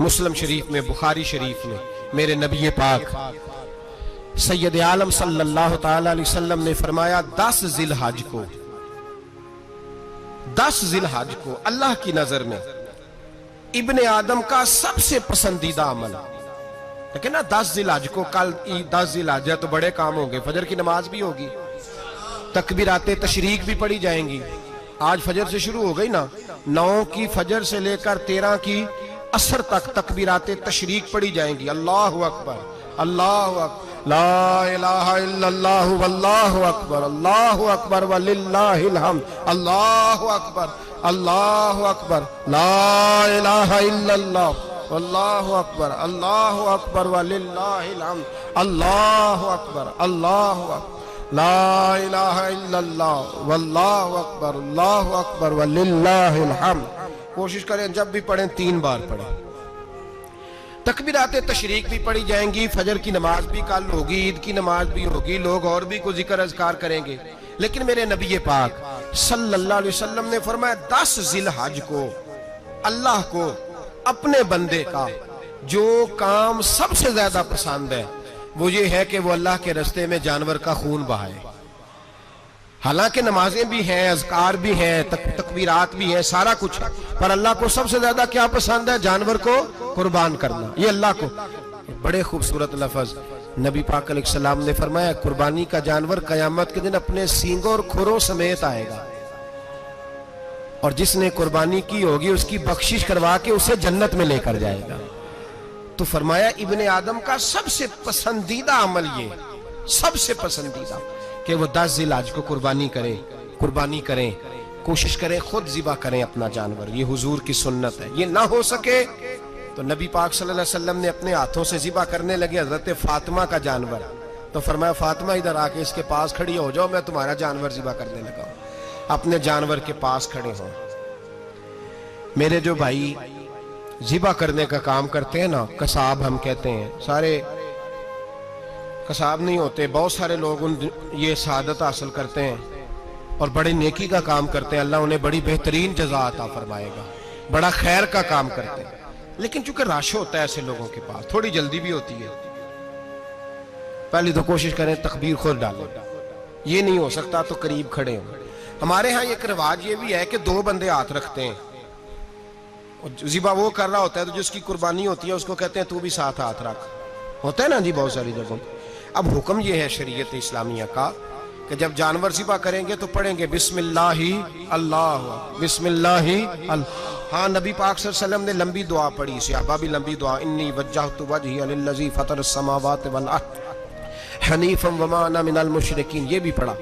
مسلم شریف میں، بخاری شریف میں میرے نبی پاک سید عالم صلی اللہ تعالی علیہ وسلم نے فرمایا 10 ذی الحج کو اللہ کی نظر میں ابن آدم کا سب سے پسندیدہ عمل، لیکن نا 10 ذی الحج کو، کل 10 ذی الحج ہے تو بڑے کام ہوں گے، فجر کی نماز بھی ہوگی، تکبیرات تشریق بھی پڑھی جائیں گی۔ آج فجر سے شروع ہو گئی نا، 9 کی فجر سے لے کر 13 کی عصر تک تکبیرات تشریق پڑھی جائیں گی۔ اللہ اکبر، اللہ اکبر، لا الہ الا اللہ واللہ اکبر، اللہ اکبر وللہ الحمد، اللہ اکبر، اللہ اکبر، لا الہ الا اللہ واللہ اکبر، اللہ اکبر وللہ الحمد، اللہ اکبر، اللہ اکبر، لا الہ الا اللہ واللہ اکبر، اللہ اکبر وللہ الحمد۔ کوشش کریں جب بھی پڑھیں 3 بار پڑھیں۔ تکبیرات تشریق بھی پڑھی جائیں گی، فجر کی نماز بھی کل ہوگی، عید کی نماز بھی ہوگی، لوگ اور بھی کوئی ذکر اذکار کریں گے، لیکن میرے نبی پاک صلی اللہ علیہ وسلم نے فرمایا 10 ذی الحج کو اللہ کو اپنے بندے کا جو کام سب سے زیادہ پسند ہے وہ یہ ہے کہ وہ اللہ کے راستے میں جانور کا خون بہائے۔ حالانکہ نمازیں بھی ہیں، اذکار بھی ہیں، تکبیرات بھی ہیں، سارا کچھ ہے، پر اللہ کو سب سے زیادہ کیا پسند ہے؟ جانور کو قربان کرنا۔ یہ اللہ کو بڑے خوبصورت لفظ نبی پاک علیہ السلام نے فرمایا، قربانی کا جانور قیامت کے دن اپنے سینگوں اور کھروں سمیت آئے گا، اور جس نے قربانی کی ہوگی اس کی بخشش کروا کے اسے جنت میں لے کر جائے گا۔ تو فرمایا ابن آدم کا سب سے پسندیدہ عمل یہ، سب سے پسندیدہ، کہ وہ 10 ذی الحج کو قربانی کریں، کوشش کریں خود ذبح کریں اپنا جانور۔ یہ حضور کی سنت ہے۔ یہ نہ ہو سکے تو نبی پاک صلی اللہ علیہ وسلم نے اپنے ہاتھوں سے ذبح کرنے لگے حضرت فاطمہ کا جانور، تو فرمایا فاطمہ ادھر آ کے اس کے پاس کھڑی ہو جاؤ، میں تمہارا جانور ذبح کرنے لگا ہوں۔ اپنے جانور کے پاس کھڑے ہوں۔ میرے جو بھائی ذبح کرنے کا کام کرتے ہیں نا، قصاب ہم کہتے ہیں، سارے قصاب نہیں ہوتے، بہت سارے لوگ یہ سعادت حاصل کرتے ہیں اور بڑی نیکی کا کام کرتے ہیں، اللہ انہیں بڑی بہترین جزا عطا فرمائے گا، بڑا خیر کا کام کرتے ہیں، لیکن چونکہ رش ہوتا ہے ایسے لوگوں کے پاس، تھوڑی جلدی بھی ہوتی ہے، پہلی تو کوشش کریں تکبیر خود ڈالیں، یہ نہیں ہو سکتا تو قریب کھڑے ہوں۔ ہمارے ہاں ایک رواج یہ بھی ہے کہ 2 بندے ہاتھ رکھتے ہیں، ذبح وہ کر رہا ہوتا ہے تو جس کی قربانی ہوتی ہے اس کو کہتے ہیں تو بھی ساتھ ہاتھ رکھ، ہوتا ہے نا جی بہت ساری جگہوں۔ اب حکم یہ ہے شریعت اسلامیہ کا کہ جب جانور ذبح کریں گے تو پڑھیں گے بسم اللہ اللہ، بسم اللہ اللہ۔ ہاں نبی پاک صلی اللہ علیہ وسلم نے لمبی دعا پڑھی، صحابہ بھی لمبی دعا، انی وجہت وجہی للذی فطر السماوات والارض حنیفا وما انا من المشرکین، یہ بھی پڑھا۔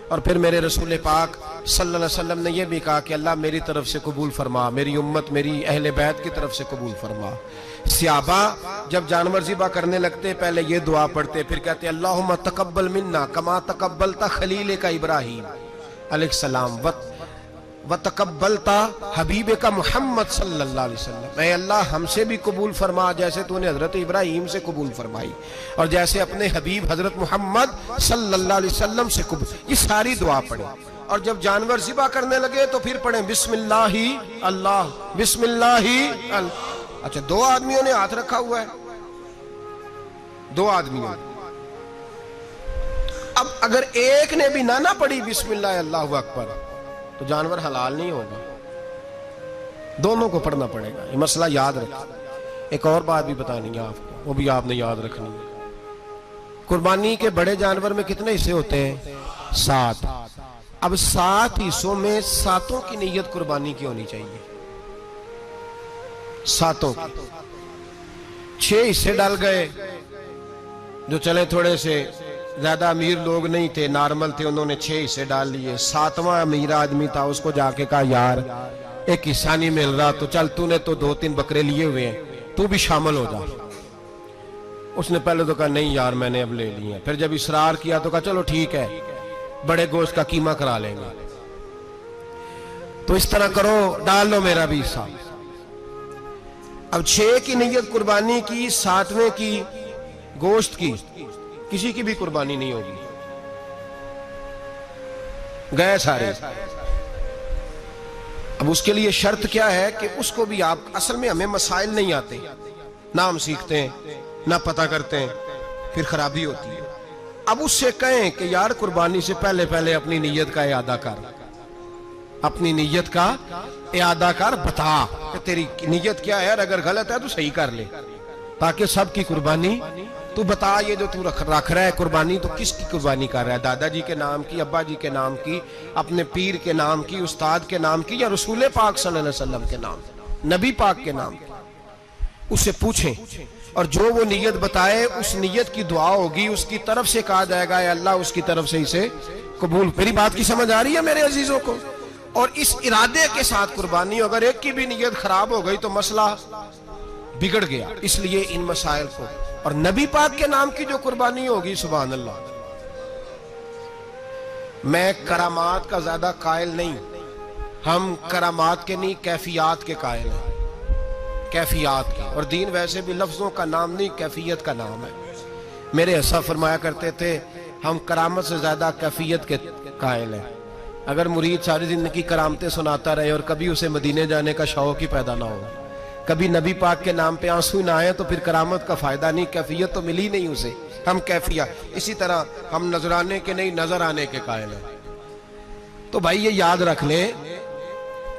اور پھر میرے رسول پاک صلی اللہ علیہ وسلم نے یہ بھی کہا کہ اللہ میری طرف سے قبول فرما، میری امت، میری اہل بیت کی طرف سے قبول فرما۔ صحابہ جب جانور ذبح کرنے لگتے پہلے یہ دعا پڑھتے، پھر کہتے اللہم تقبل منا کما تقبلتا خلیل کا ابراہیم علیہ السلام وتقبلتا حبیب کا محمد صلی اللہ علیہ وسلم، اے اللہ ہم سے بھی قبول فرما جیسے تو نے حضرت ابراہیم سے قبول فرمائی اور جیسے اپنے حبیب حضرت محمد صلی اللہ علیہ وسلم سے قبول۔ یہ ساری دعا پڑھیں، اور جب جانور ذبح کرنے لگے تو پھر پڑھیں بسم اللہ اللہ، بسم اللہ اللہ۔ اچھا 2 آدمیوں نے ہاتھ رکھا ہوا ہے، 2 آدمیوں، اب اگر ایک نے بھی نہ پڑھی بسم اللہ اللہ اکبر تو جانور حلال نہیں ہوگا، دونوں کو پڑھنا پڑے گا۔ یہ مسئلہ یاد رکھیں۔ ایک اور بات بھی بتانی ہے آپ کو، وہ بھی آپ نے یاد رکھنی ہے۔ قربانی کے بڑے جانور میں کتنے حصے ہوتے ہیں؟ 7۔ اب 7 حصوں میں 7 کی نیت قربانی کی ہونی چاہیے، 7 کی۔ 6 حصے ڈال گئے، جو چلے تھوڑے سے زیادہ امیر لوگ نہیں تھے، نارمل تھے، انہوں نے 6 حصے ڈال لیے۔ 7واں امیر آدمی تھا، اس کو جا کے کہا یار ایک حصہ نہیں مل رہا، تو چل تو نے تو 2-3 بکرے لیے ہوئے ہیں، تو بھی شامل ہو جا۔ اس نے پہلے تو کہا نہیں یار میں نے اب لے لی ہیں، پھر جب اصرار کیا تو کہا چلو ٹھیک ہے بڑے گوشت کا قیمہ کرا لیں گے، تو اس طرح کرو ڈال لو میرا بھی حصہ۔ اب 6 کی نیت قربانی کی، 7ویں کی گوشت کی، کسی کی بھی قربانی نہیں ہوگی، گئے سارے۔ اب اس کے لیے شرط کیا ہے کہ اس کو بھی آپ، اصل میں ہمیں مسائل نہیں آتے، نہ ہم سیکھتے ہیں نہ پتہ کرتے ہیں، پھر خرابی ہوتی ہے۔ اب اس سے کہیں کہ یار قربانی سے پہلے پہلے اپنی نیت کا اعادہ کر، اپنی نیت کا اعادہ کر، بتا کہ تیری نیت کیا ہے، اور اگر غلط ہے تو صحیح کر لے، تاکہ سب کی قربانی تو بتا۔ یہ جو تو رکھ رہا ہے قربانی، تو کس کی قربانی کر رہا ہے؟ دادا جی کے نام کی، ابا جی کے نام کی، اپنے پیر کے نام کی، استاد کے نام کی، یا رسول پاک صلی اللہ علیہ وسلم کے نام، نبی پاک کے نام کی؟ اس سے پوچھیں، اور جو وہ نیت بتائے اس نیت کی دعا ہوگی، اس کی طرف سے کہا جائے گا اے اللہ اس کی طرف سے اسے قبول۔ میری بات کی سمجھ آ رہی ہے میرے عزیزوں کو؟ اور اس ارادے کے ساتھ قربانی، اگر ایک کی بھی نیت خراب ہو گئی تو مسئلہ بگڑ گیا۔ اس لیے ان مسائل کو، اور نبی پاک کے نام کی جو قربانی ہوگی، سبحان اللہ۔ میں کرامات کا زیادہ قائل نہیں، ہم کرامات کے نہیں کیفیات کے قائل ہیں، کیفیات کی۔ اور دین ویسے بھی لفظوں کا نام نہیں، کیفیت کا نام ہے۔ میرے اسا فرمایا کرتے تھے ہم کرامت سے زیادہ کیفیت کے قائل ہیں۔ اگر مرید ساری زندگی کرامتیں سناتا رہے اور کبھی اسے مدینے جانے کا شوق ہی پیدا نہ ہو، کبھی نبی پاک کے نام پہ آنسو نہ آئے، تو پھر کرامت کا فائدہ نہیں، کیفیت تو ملی نہیں اسے۔ ہم کیفیت، اسی طرح ہم نظرانے کے نہیں نظر آنے کے قائل ہیں۔ تو بھائی یہ یاد رکھ لیں،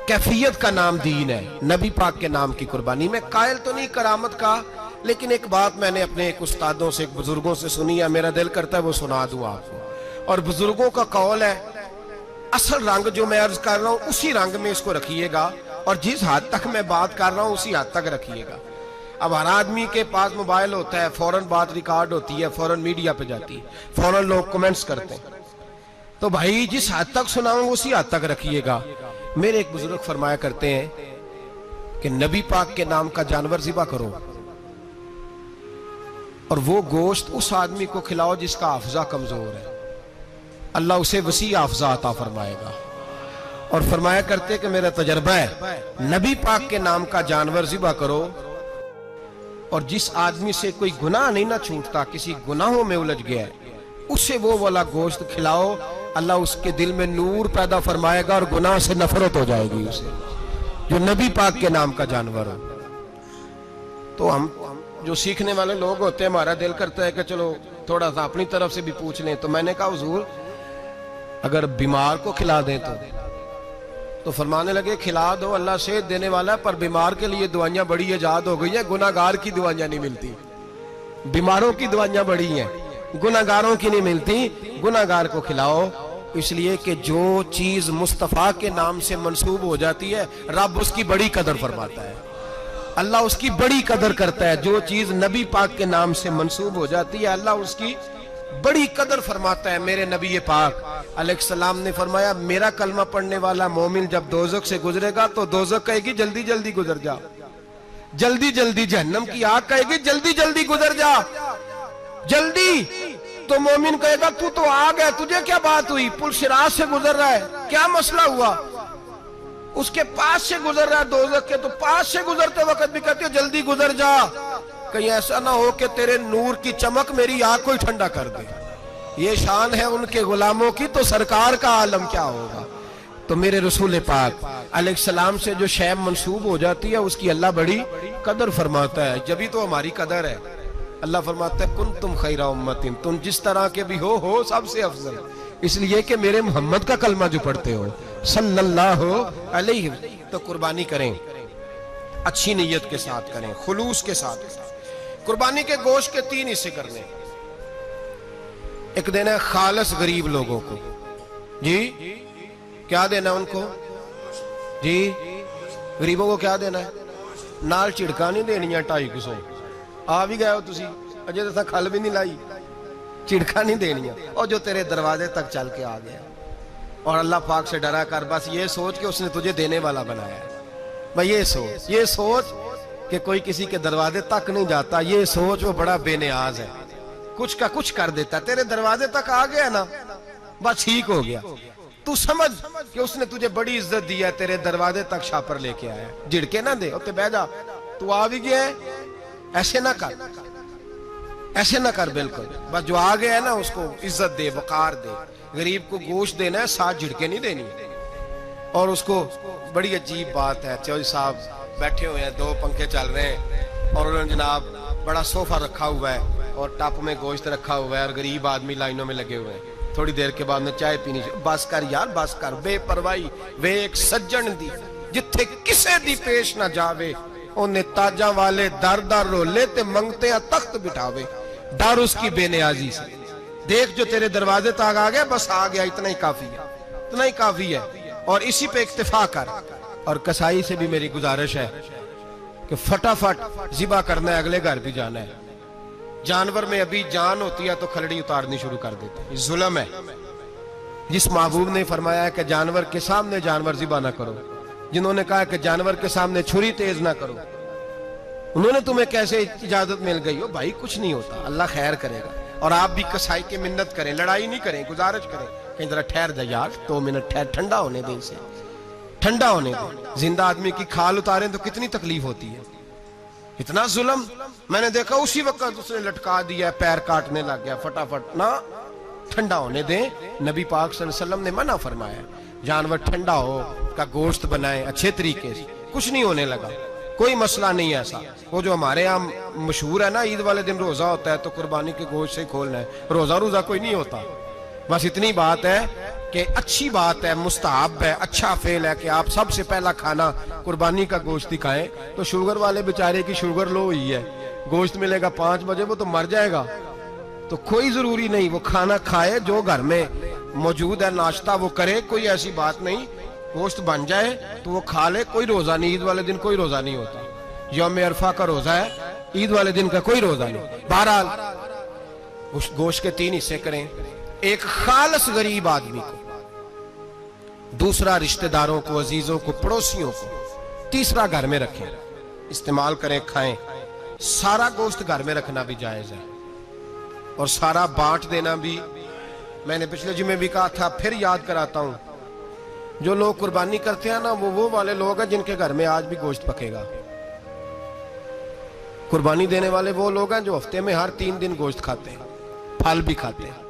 کیفیت کا نام دین ہے، نبی پاک کے نام کی قربانی۔ میں قائل تو نہیں کرامت کا، لیکن ایک بات میں نے اپنے ایک استادوں سے، ایک بزرگوں سے سنی ہے، میرا دل کرتا ہے وہ سنا دوں آپ کو۔ اور بزرگوں کا قول ہے، اصل رنگ جو میں عرض کر رہا ہوں اسی رنگ میں اس کو رکھیے گا، اور جس حد تک میں بات کر رہا ہوں اسی حد تک رکھیے گا۔ اب ہر آدمی کے پاس موبائل ہوتا ہے، فوراً بات ریکارڈ ہوتی ہے، فوراً میڈیا پہ جاتی ہے، فوراً لوگ کمنٹس کرتے ہیں۔ تو بھائی جس حد تک سناؤں اسی حد تک رکھیے گا۔ میرے ایک بزرگ فرمایا کرتے ہیں کہ نبی پاک کے نام کا جانور ذبح کرو، اور وہ گوشت اس آدمی کو کھلاؤ جس کا حافظہ کمزور ہے، اللہ اسے وسیع حافظہ عطا فرمائے گا۔ اور فرمایا کرتے کہ میرا تجربہ ہے، نبی پاک کے نام کا جانور ذبح کرو، اور جس آدمی سے کوئی گناہ نہیں نہ چھوٹتا، کسی گناہوں میں الجھ گیا ہے، اسے وہ والا گوشت کھلاؤ، اللہ اس کے دل میں نور پیدا فرمائے گا، اور گناہ سے نفرت ہو جائے گی اسے، جو نبی پاک کے نام کا جانور ہو۔ تو ہم جو سیکھنے والے لوگ ہوتے ہیں، ہمارا دل کرتا ہے کہ چلو تھوڑا سا اپنی طرف سے بھی پوچھ لیں۔ تو میں نے کہا حضور اگر بیمار کو کھلا دیں تو فرمانے لگے کھلا دو، اللہ صحت دینے والا ہے، پر بیمار کے لیے دوائیاں بڑی ایجاد ہو گئی ہیں، گناہ گار کی دوائیاں نہیں ملتی۔ بیماروں کی دوائیاں بڑی ہیں، گناہ گاروں کی نہیں ملتی۔ گناہ گار کو کھلاؤ، اس لیے کہ جو چیز مصطفیٰ کے نام سے منسوب ہو جاتی ہے، رب اس کی بڑی قدر فرماتا ہے، اللہ اس کی بڑی قدر کرتا ہے۔ جو چیز نبی پاک کے نام سے منسوب ہو جاتی ہے، اللہ اس کی بڑی قدر فرماتا ہے۔ میرے نبی پاک علیہ السلام نے فرمایا، میرا کلمہ پڑھنے والا مومن جب دوزخ سے گزرے گا تو دوزخ کہے گی جلدی جلدی گزر جا، جلدی جلدی، جہنم کی آگ کہے گی جلدی جلدی گزر جا، جلدی۔ تو مومن کہے گا تو آگ ہے، تجھے کیا بات ہوئی، پل صراط سے گزر رہا ہے، کیا مسئلہ ہوا؟ اس کے پاس سے گزر رہا ہے دوزخ کے، تو پاس سے گزرتے وقت بھی کہتے ہو جلدی گزر جا، کہیں ایسا نہ ہو کہ تیرے نور کی چمک میری آنکھ کو ہی ٹھنڈا کر دے۔ یہ شان ہے ان کے غلاموں کی، تو سرکار کا عالم کیا ہوگا؟ تو میرے رسول پاک علیہ السلام سے جو شے منسوب ہو جاتی ہے اس کی اللہ بڑی قدر فرماتا ہے، جبھی تو ہماری قدر ہے۔ اللہ فرماتا ہے کنتم خیر امت، تم جس طرح کے بھی ہو سب سے افضل، اس لیے کہ میرے محمد کا کلمہ جو پڑھتے ہو صلی اللہ علیہ۔ تو قربانی کریں، اچھی نیت کے ساتھ کریں، خلوص کے ساتھ۔ قربانی کے گوشت کے 3 حصے کرنے، ایک دینا ہے خالص غریب لوگوں کو، جی کیا دینا ان کو؟ جی غریبوں کو کیا دینا ہے؟ نال چڑکا نہیں دینی ہے 250 آ بھی گئے ہو تسی، اجے تو کھل بھی نہیں لائی، چڑکا نہیں دینی ہے، اور جو تیرے دروازے تک چل کے آ گیا، اور اللہ پاک سے ڈرا کر بس یہ سوچ کہ اس نے تجھے دینے والا بنایا ہے۔ بھائی یہ سوچ کہ کوئی کسی کے دروازے تک نہیں جاتا، یہ سوچ وہ بڑا بے نیاز ہے، کچھ کا کچھ کر دیتا، تیرے دروازے تک آ گیا نا بس ٹھیک ہو گیا۔ تو سمجھ کہ اس نے تجھے بڑی عزت دی ہے، تیرے دروازے تک شاپر لے کے آیا ہے، جھڑکے نہ دے، اوتے بہ جا، تو آ بھی گیا ہے، ایسے نہ کر، ایسے نہ کر، بالکل بس جو آ گیا ہے نا اس کو عزت دے، وقار دے۔ غریب کو گوشت دینا ہے، ساتھ جھڑکے نہیں دینی، اور اس کو بڑی عجیب بات ہے، چودھری صاحب بیٹھے ہوئے ہیں، 2 پنکھے چل رہے ہیں اور انہوں نے جناب بڑا صوفہ رکھا ہوا ہے اور ٹپ میں گوشت رکھا ہوا ہے اور غریب آدمی لائنوں میں لگے ہوئے ہیں۔ تھوڑی دیر کے بعد میں چائے پینی، بس کر یار بس کر، بے پرواہی وے ایک سجن دی جتھے کسے دی پیش نہ جاوے، انہیں تاجاں والے در در رولے تے منگتے ہیں تخت بٹھاوے، ڈر اس کی بے نیازی سے، دیکھ جو تیرے دروازے تک آ گیا، بس آ گیا، اتنا ہی کافی ہے، اتنا ہی کافی ہے، اور اسی پہ اکتفا کر۔ اور کسائی سے بھی میری گزارش ہے کہ فٹافٹ ذبح کرنا ہے، اگلے گھر بھی جانا ہے۔ جانور میں ابھی جان ہوتی ہے تو کھلڑی اتارنی شروع کر دیتے ہیں، یہ ظلم ہے۔ جس محبوب نے فرمایا ہے کہ جانور کے سامنے جانور ذبح نہ کرو، جنہوں نے کہا کہ جانور کے سامنے چھری تیز نہ کرو، انہوں نے تمہیں کیسے اجازت مل گئی ہو؟ بھائی کچھ نہیں ہوتا، اللہ خیر کرے گا۔ اور آپ بھی کسائی کے منت کریں، لڑائی نہیں کریں، گزارش کریں کہ ذرا ٹھہر جا یار، 2 منٹ ٹھہر، ٹھنڈا ہونے دیں، اسے ٹھنڈا ہونے دیں۔ زندہ آدمی کی کھال اتاریں تو کتنی تکلیف ہوتی ہے، اتنا ظلم۔ میں نے دیکھا اسی وقت اس نے لٹکا دیا، پیر کاٹنے لگ گیا، فٹافٹ نہ، ٹھنڈا ہونے دیں۔ نبی پاک صلی اللہ علیہ وسلم نے منع فرمایا، جانور ٹھنڈا ہو کا گوشت بنائیں اچھے طریقے سے، کچھ نہیں ہونے لگا، کوئی مسئلہ نہیں ایسا۔ وہ جو ہمارے یہاں مشہور ہے نا، عید والے دن روزہ ہوتا ہے تو قربانی کے گوشت سے کھولنا ہے، روزہ کوئی نہیں ہوتا۔ بس اتنی بات ہے کہ اچھی بات ہے، مستحب ہے، اچھا فعل ہے کہ آپ سب سے پہلا کھانا قربانی کا گوشت دکھائیں۔ تو شوگر والے بیچارے کی شوگر لو ہوئی ہے، گوشت ملے گا 5 بجے، وہ تو مر جائے گا، تو کوئی ضروری نہیں، وہ کھانا کھائے جو گھر میں موجود ہے، ناشتہ وہ کرے، کوئی ایسی بات نہیں، گوشت بن جائے تو وہ کھا لے، کوئی روزہ نہیں۔ عید والے دن کوئی روزہ نہیں ہوتا، یوم عرفہ کا روزہ ہے، عید والے دن کا کوئی روزہ نہیں۔ بہرحال گوشت کے 3 حصے کریں، ایک خالص غریب آدمی کو، دوسرا رشتہ داروں کو، عزیزوں کو، پڑوسیوں کو، تیسرا گھر میں رکھیں، استعمال کریں، کھائیں۔ سارا گوشت گھر میں رکھنا بھی جائز ہے اور سارا بانٹ دینا بھی۔ میں نے پچھلے جمعے بھی کہا تھا، پھر یاد کراتا ہوں، جو لوگ قربانی کرتے ہیں نا، وہ والے لوگ ہیں جن کے گھر میں آج بھی گوشت پکے گا۔ قربانی دینے والے وہ لوگ ہیں جو ہفتے میں ہر 3 دن گوشت کھاتے ہیں، پھل بھی کھاتے ہیں۔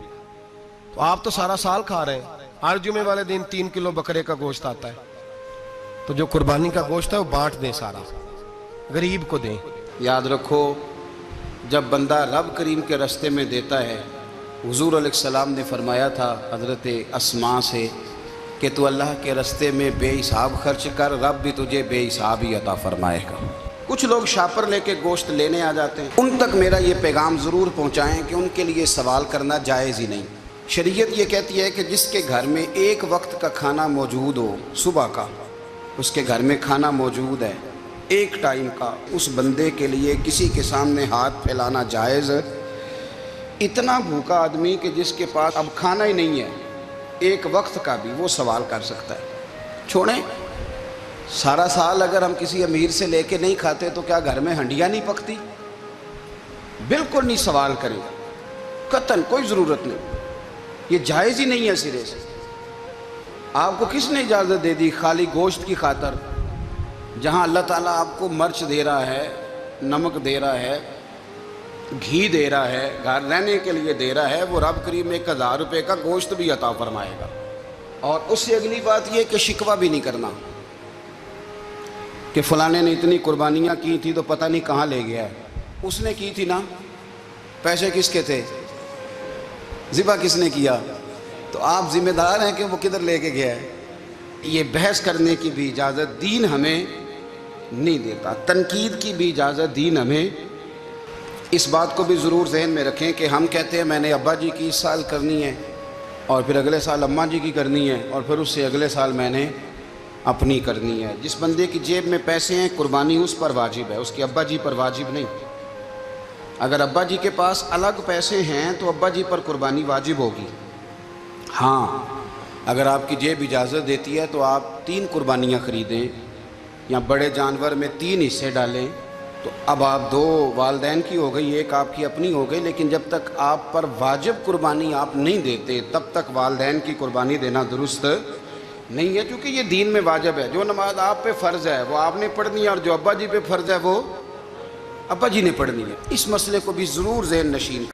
تو آپ تو سارا سال کھا رہے ہیں، ہر جمعے والے دن 3 کلو بکرے کا گوشت آتا ہے، تو جو قربانی کا گوشت ہے وہ بانٹ دیں، سارا غریب کو دیں۔ یاد رکھو، جب بندہ رب کریم کے راستے میں دیتا ہے، حضور علیہ السلام نے فرمایا تھا حضرت اسماء سے کہ تو اللہ کے راستے میں بے حساب خرچ کر، رب بھی تجھے بے حساب ہی عطا فرمائے گا۔ کچھ لوگ شاپر لے کے گوشت لینے آ جاتے ہیں، ان تک میرا یہ پیغام ضرور پہنچائیں کہ ان کے لیے سوال کرنا جائز ہی نہیں۔ شریعت یہ کہتی ہے کہ جس کے گھر میں ایک وقت کا کھانا موجود ہو، صبح کا، اس کے گھر میں کھانا موجود ہے ایک ٹائم کا، اس بندے کے لیے کسی کے سامنے ہاتھ پھیلانا جائز۔ اتنا بھوکا آدمی کہ جس کے پاس اب کھانا ہی نہیں ہے ایک وقت کا بھی، وہ سوال کر سکتا ہے۔ چھوڑیں، سارا سال اگر ہم کسی امیر سے لے کے نہیں کھاتے تو کیا گھر میں ہنڈیاں نہیں پکتی؟ بالکل نہیں سوال کریں، قطعاً کوئی ضرورت نہیں، یہ جائز ہی نہیں ہے سرے سے۔ آپ کو کس نے اجازت دے دی خالی گوشت کی خاطر؟ جہاں اللہ تعالیٰ آپ کو مرچ دے رہا ہے، نمک دے رہا ہے، گھی دے رہا ہے، گھر رہنے کے لیے دے رہا ہے، وہ رب کریم 1000 روپے کا گوشت بھی عطا فرمائے گا۔ اور اس سے اگلی بات یہ کہ شکوہ بھی نہیں کرنا کہ فلانے نے اتنی قربانیاں کی تھی تو پتہ نہیں کہاں لے گیا ہے۔ اس نے کی تھی نا، پیسے کس کے تھے، ذبح کس نے کیا، تو آپ ذمہ دار ہیں کہ وہ کدھر لے کے گیا ہے۔ یہ بحث کرنے کی بھی اجازت دین ہمیں نہیں دیتا، تنقید کی بھی اجازت دین ہمیں۔ اس بات کو بھی ضرور ذہن میں رکھیں کہ ہم کہتے ہیں میں نے ابا جی کی اس سال کرنی ہے، اور پھر اگلے سال اماں جی کی کرنی ہے، اور پھر اس سے اگلے سال میں نے اپنی کرنی ہے۔ جس بندے کی جیب میں پیسے ہیں، قربانی اس پر واجب ہے، اس کے ابا جی پر واجب نہیں۔ اگر ابا جی کے پاس الگ پیسے ہیں تو ابا جی پر قربانی واجب ہوگی۔ ہاں، اگر آپ کی جیب اجازت دیتی ہے تو آپ 3 قربانیاں خریدیں یا بڑے جانور میں 3 حصے ڈالیں، تو اب آپ 2 والدین کی ہو گئی، ایک آپ کی اپنی ہو گئی۔ لیکن جب تک آپ پر واجب قربانی آپ نہیں دیتے تب تک والدین کی قربانی دینا درست نہیں ہے، کیونکہ یہ دین میں واجب ہے۔ جو نماز آپ پہ فرض ہے وہ آپ نے پڑھنی ہے، اور جو ابا جی پہ فرض ہے وہ ابا جی نے پڑھنی ہے۔ اس مسئلے کو بھی ضرور ذہن نشین